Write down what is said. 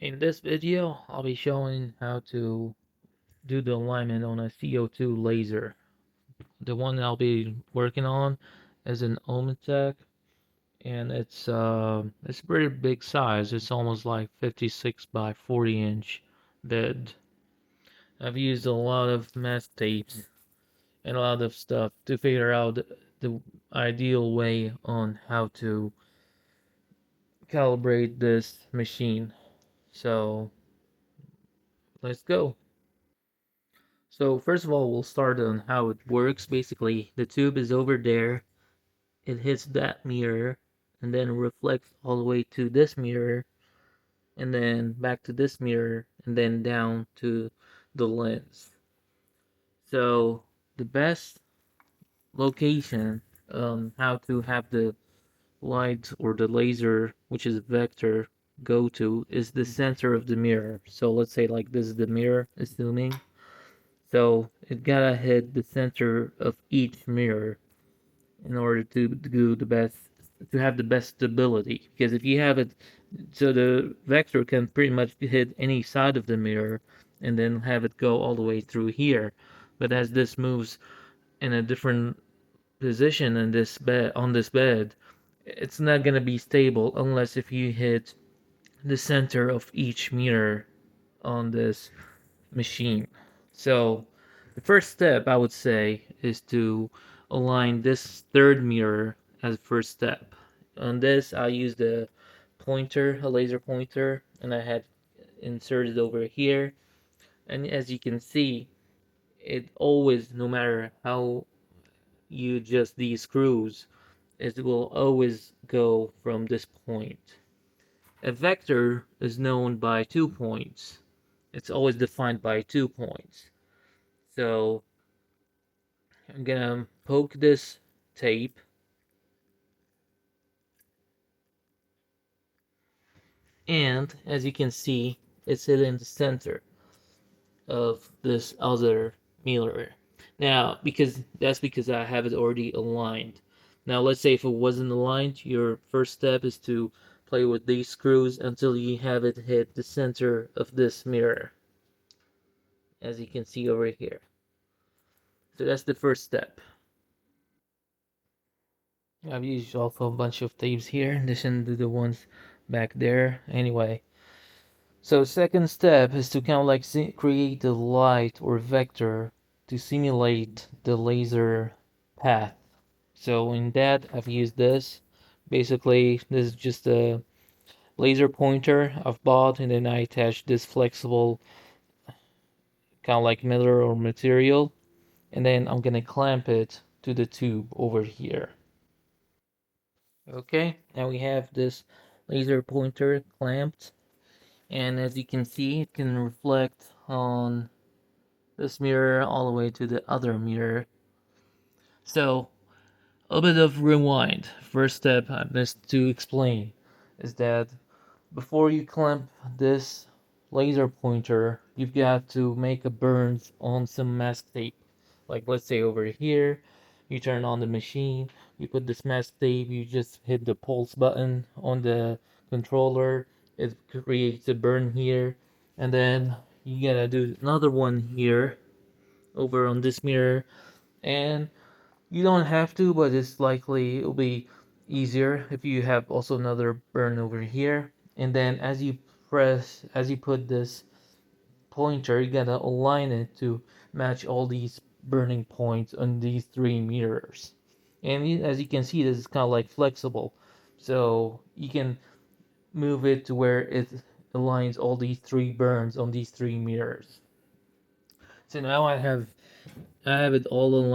In this video, I'll be showing how to do the alignment on a CO2 laser. The one that I'll be working on is an Omitech, and it's pretty big size. It's almost like 56 by 40 inch bed. I've used a lot of mask tapes and a lot of stuff to figure out the ideal way on how to calibrate this machine. So let's go. So first of all, we'll start on how it works. Basically, the tube is over there. It hits that mirror and then reflects all the way to this mirror and then back to this mirror and then down to the lens. So the best location how to have the light or the laser, which is vector, go to is the center of the mirror. So let's say like this is the mirror, assuming. So it gotta hit the center of each mirror in order to do the best, to have the best stability. Because if you have it, so the vector can pretty much hit any side of the mirror and then have it go all the way through here. But as this moves in a different position in this bed, on this bed, it's not gonna be stable unless if you hit the center of each mirror on this machine. So the first step I would say is to align this third mirror as first step. On this I used a pointer, a laser pointer, and I had inserted over here. And as you can see, it always, no matter how you adjust these screws, it will always go from this point. A vector is known by 2 points. It's always defined by 2 points. So I'm gonna poke this tape and as you can see it's in the center of this other mirror. Now because I have it already aligned. Now let's say if it wasn't aligned, your first step is to play with these screws until you have it hit the center of this mirror, as you can see over here. So that's the first step. I've used also a bunch of tapes here in addition to the ones back there. Anyway, so second step is to kind of like create a light or vector to simulate the laser path. So in that I've used this. Basically, this is just a laser pointer I've bought, and then I attached this flexible kind of like metal or material, and then I'm gonna clamp it to the tube over here. Okay, now we have this laser pointer clamped, and as you can see, it can reflect on this mirror all the way to the other mirror. So, a bit of rewind. First step I missed to explain is that before you clamp this laser pointer, you've got to make a burns on some mask tape. Like let's say over here, you turn on the machine, you put this mask tape, you just hit the pulse button on the controller, it creates a burn here, and then you gotta do another one here over on this mirror, and you don't have to, but it's likely it'll be easier if you have also another burn over here. And then as you put this pointer, you gotta align it to match all these burning points on these three mirrors. And as you can see, this is kind of like flexible. So you can move it to where it aligns all these three burns on these three mirrors. So now I have it all aligned.